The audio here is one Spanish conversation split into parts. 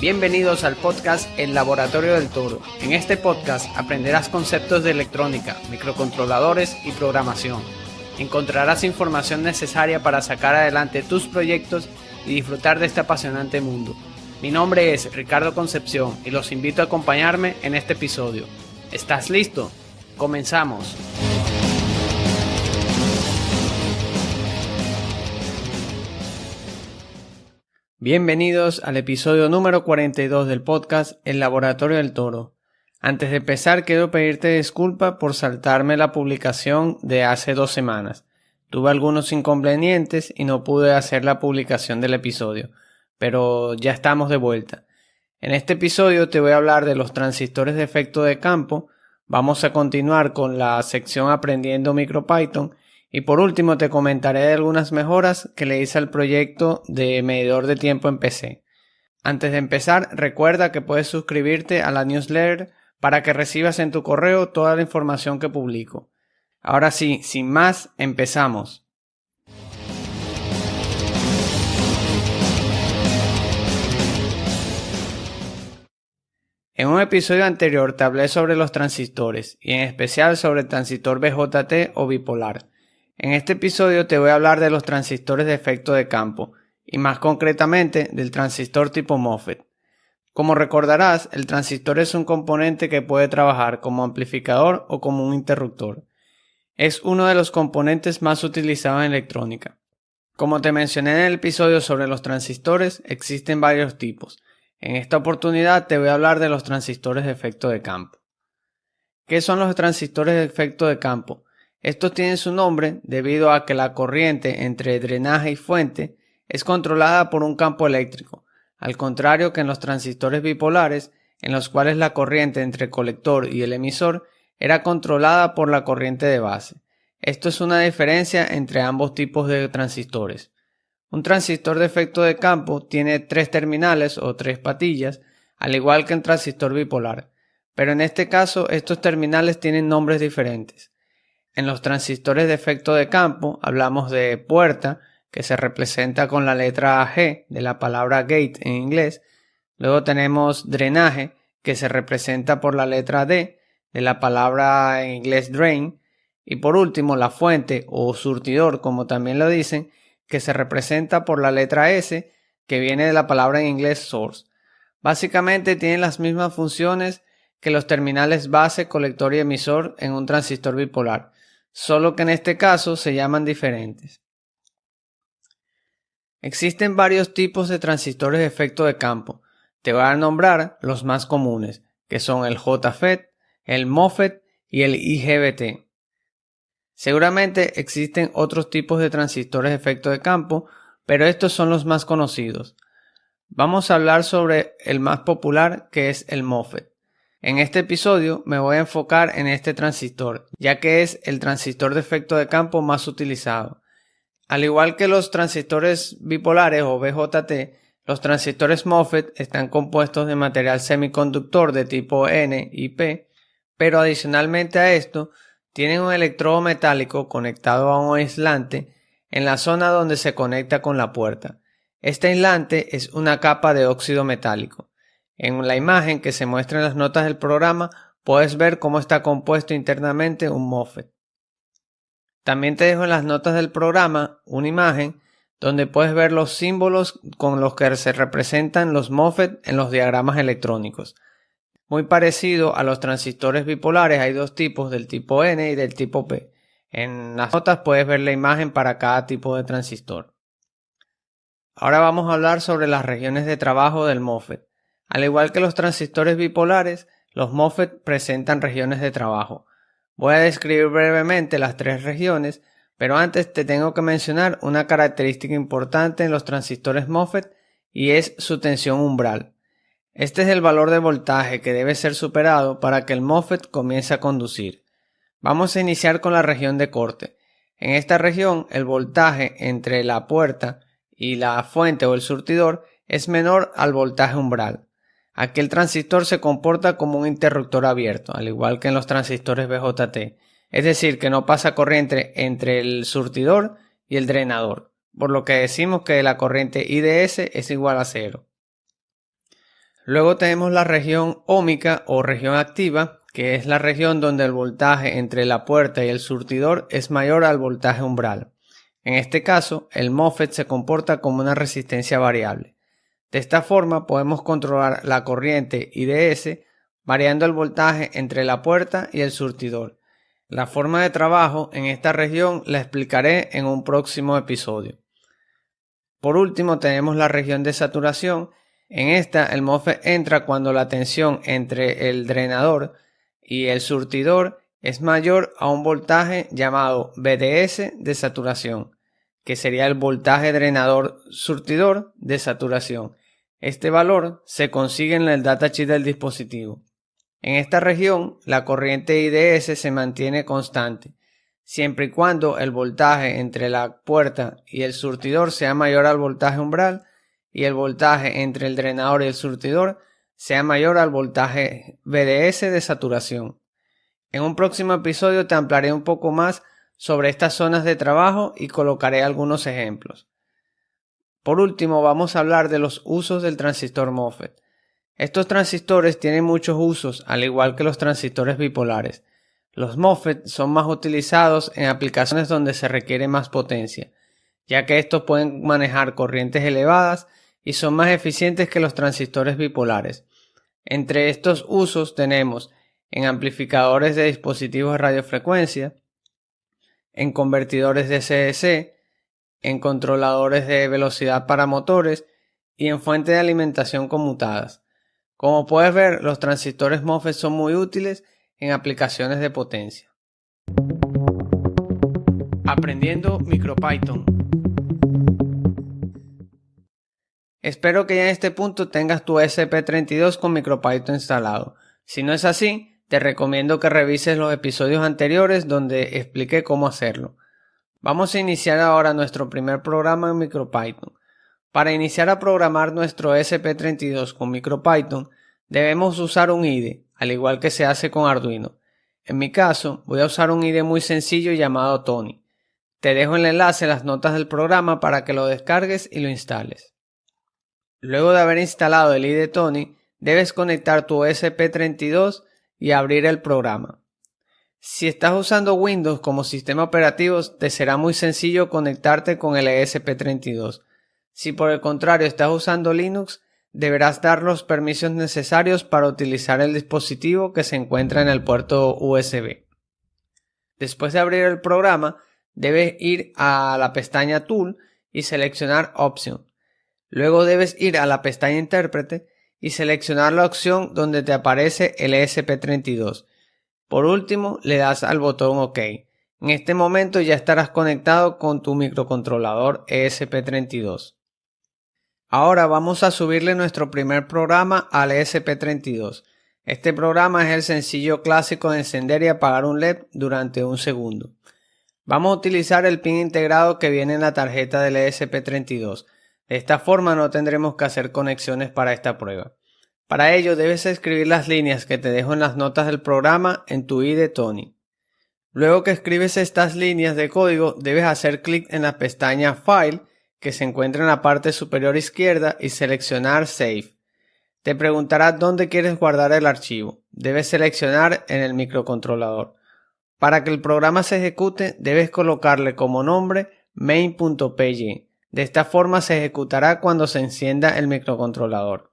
Bienvenidos al podcast El Laboratorio del Toro. En este podcast aprenderás conceptos de electrónica, microcontroladores y programación. Encontrarás información necesaria para sacar adelante tus proyectos y disfrutar de este apasionante mundo. Mi nombre es Ricardo Concepción y los invito a acompañarme en este episodio. ¿Estás listo? ¡Comenzamos! Bienvenidos al episodio número 42 del podcast El Laboratorio del Toro. Antes de empezar, quiero pedirte disculpas por saltarme la publicación de hace 2 semanas. Tuve algunos inconvenientes y no pude hacer la publicación del episodio, pero ya estamos de vuelta. En este episodio te voy a hablar de los transistores de efecto de campo. Vamos a continuar con la sección Aprendiendo MicroPython. Y por último te comentaré de algunas mejoras que le hice al proyecto de medidor de tiempo en PC. Antes de empezar, recuerda que puedes suscribirte a la newsletter para que recibas en tu correo toda la información que publico. Ahora sí, sin más, empezamos. En un episodio anterior te hablé sobre los transistores y en especial sobre el transistor BJT o bipolar. En este episodio te voy a hablar de los transistores de efecto de campo y más concretamente del transistor tipo MOSFET. Como recordarás, el transistor es un componente que puede trabajar como amplificador o como un interruptor. Es uno de los componentes más utilizados en electrónica. Como te mencioné en el episodio sobre los transistores, existen varios tipos. En esta oportunidad te voy a hablar de los transistores de efecto de campo. ¿Qué son los transistores de efecto de campo? Estos tienen su nombre debido a que la corriente entre drenaje y fuente es controlada por un campo eléctrico, al contrario que en los transistores bipolares, en los cuales la corriente entre el colector y el emisor era controlada por la corriente de base. Esto es una diferencia entre ambos tipos de transistores. Un transistor de efecto de campo tiene 3 terminales o 3 patillas, al igual que el transistor bipolar, pero en este caso estos terminales tienen nombres diferentes. En los transistores de efecto de campo hablamos de puerta, que se representa con la letra G de la palabra gate en inglés. Luego tenemos drenaje, que se representa por la letra D de la palabra en inglés drain. Y por último la fuente o surtidor, como también lo dicen, que se representa por la letra S, que viene de la palabra en inglés source. Básicamente tienen las mismas funciones que los terminales base, colector y emisor en un transistor bipolar, solo que en este caso se llaman diferentes. Existen varios tipos de transistores de efecto de campo. Te voy a nombrar los más comunes, que son el JFET, el MOSFET y el IGBT. Seguramente existen otros tipos de transistores de efecto de campo, pero estos son los más conocidos. Vamos a hablar sobre el más popular, que es el MOSFET. En este episodio me voy a enfocar en este transistor, ya que es el transistor de efecto de campo más utilizado. Al igual que los transistores bipolares o BJT, los transistores MOSFET están compuestos de material semiconductor de tipo N y P, pero adicionalmente a esto, tienen un electrodo metálico conectado a un aislante en la zona donde se conecta con la puerta. Este aislante es una capa de óxido metálico. En la imagen que se muestra en las notas del programa puedes ver cómo está compuesto internamente un MOSFET. También te dejo en las notas del programa una imagen donde puedes ver los símbolos con los que se representan los MOSFET en los diagramas electrónicos. Muy parecido a los transistores bipolares, hay 2 tipos, del tipo N y del tipo P. En las notas puedes ver la imagen para cada tipo de transistor. Ahora vamos a hablar sobre las regiones de trabajo del MOSFET. Al igual que los transistores bipolares, los MOSFET presentan regiones de trabajo. Voy a describir brevemente las 3 regiones, pero antes te tengo que mencionar una característica importante en los transistores MOSFET y es su tensión umbral. Este es el valor de voltaje que debe ser superado para que el MOSFET comience a conducir. Vamos a iniciar con la región de corte. En esta región, el voltaje entre la puerta y la fuente o el surtidor es menor al voltaje umbral. Aquí el transistor se comporta como un interruptor abierto, al igual que en los transistores BJT. Es decir, que no pasa corriente entre el surtidor y el drenador, por lo que decimos que la corriente IDS es igual a 0. Luego tenemos la región óhmica o región activa, que es la región donde el voltaje entre la puerta y el surtidor es mayor al voltaje umbral. En este caso, el MOSFET se comporta como una resistencia variable. De esta forma podemos controlar la corriente IDS variando el voltaje entre la puerta y el surtidor. La forma de trabajo en esta región la explicaré en un próximo episodio. Por último tenemos la región de saturación. En esta el MOSFET entra cuando la tensión entre el drenador y el surtidor es mayor a un voltaje llamado VDS de saturación, que sería el voltaje drenador-surtidor de saturación. Este valor se consigue en el datasheet del dispositivo. En esta región, la corriente IDS se mantiene constante, siempre y cuando el voltaje entre la puerta y el surtidor sea mayor al voltaje umbral y el voltaje entre el drenador y el surtidor sea mayor al voltaje VDS de saturación. En un próximo episodio te ampliaré un poco más sobre estas zonas de trabajo y colocaré algunos ejemplos. Por último, vamos a hablar de los usos del transistor MOSFET. Estos transistores tienen muchos usos, al igual que los transistores bipolares. Los MOSFET son más utilizados en aplicaciones donde se requiere más potencia, ya que estos pueden manejar corrientes elevadas y son más eficientes que los transistores bipolares. Entre estos usos tenemos en amplificadores de dispositivos de radiofrecuencia, en convertidores de CDC, en controladores de velocidad para motores y en fuentes de alimentación conmutadas. Como puedes ver, los transistores MOSFET son muy útiles en aplicaciones de potencia. Aprendiendo MicroPython. Espero que ya en este punto tengas tu ESP32 con MicroPython instalado. Si no es así, te recomiendo que revises los episodios anteriores donde expliqué cómo hacerlo. Vamos a iniciar ahora nuestro primer programa en MicroPython. Para iniciar a programar nuestro ESP32 con MicroPython, debemos usar un IDE, al igual que se hace con Arduino. En mi caso, voy a usar un IDE muy sencillo llamado Tony. Te dejo el enlace en las notas del programa para que lo descargues y lo instales. Luego de haber instalado el IDE Tony, debes conectar tu ESP32 y abrir el programa. Si estás usando Windows como sistema operativo, te será muy sencillo conectarte con el ESP32. Si por el contrario estás usando Linux, deberás dar los permisos necesarios para utilizar el dispositivo que se encuentra en el puerto USB. Después de abrir el programa, debes ir a la pestaña Tool y seleccionar Option. Luego debes ir a la pestaña Intérprete y seleccionar la opción donde te aparece el ESP32. Por último, le das al botón OK. En este momento ya estarás conectado con tu microcontrolador ESP32. Ahora vamos a subirle nuestro primer programa al ESP32. Este programa es el sencillo clásico de encender y apagar un LED durante un segundo. Vamos a utilizar el pin integrado que viene en la tarjeta del ESP32. De esta forma no tendremos que hacer conexiones para esta prueba. Para ello debes escribir las líneas que te dejo en las notas del programa en tu IDE Tony. Luego que escribes estas líneas de código, debes hacer clic en la pestaña File que se encuentra en la parte superior izquierda y seleccionar Save. Te preguntará dónde quieres guardar el archivo. Debes seleccionar en el microcontrolador. Para que el programa se ejecute, debes colocarle como nombre main.py. De esta forma se ejecutará cuando se encienda el microcontrolador.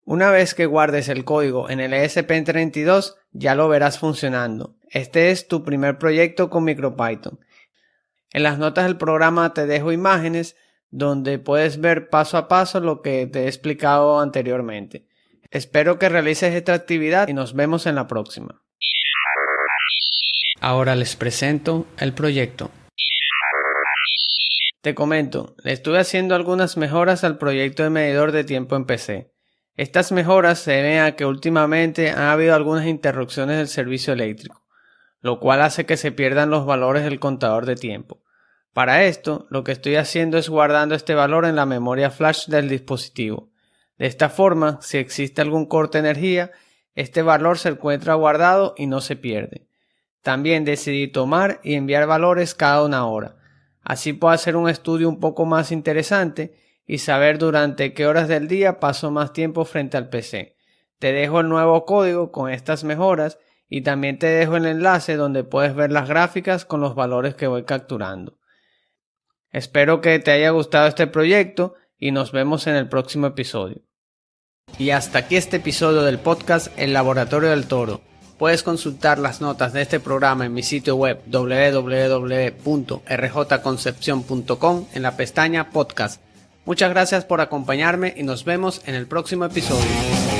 Una vez que guardes el código en el ESP32, ya lo verás funcionando. Este es tu primer proyecto con MicroPython. En las notas del programa te dejo imágenes donde puedes ver paso a paso lo que te he explicado anteriormente. Espero que realices esta actividad y nos vemos en la próxima. Ahora les presento el proyecto. Te comento, le estuve haciendo algunas mejoras al proyecto de medidor de tiempo en PC. Estas mejoras se deben a que últimamente ha habido algunas interrupciones del servicio eléctrico, lo cual hace que se pierdan los valores del contador de tiempo. Para esto, lo que estoy haciendo es guardando este valor en la memoria flash del dispositivo. De esta forma, si existe algún corte de energía, este valor se encuentra guardado y no se pierde. También decidí tomar y enviar valores cada una hora. Así puedo hacer un estudio un poco más interesante y saber durante qué horas del día paso más tiempo frente al PC. Te dejo el nuevo código con estas mejoras y también te dejo el enlace donde puedes ver las gráficas con los valores que voy capturando. Espero que te haya gustado este proyecto y nos vemos en el próximo episodio. Y hasta aquí este episodio del podcast El Laboratorio del Toro. Puedes consultar las notas de este programa en mi sitio web www.rjconcepcion.com en la pestaña podcast. Muchas gracias por acompañarme y nos vemos en el próximo episodio.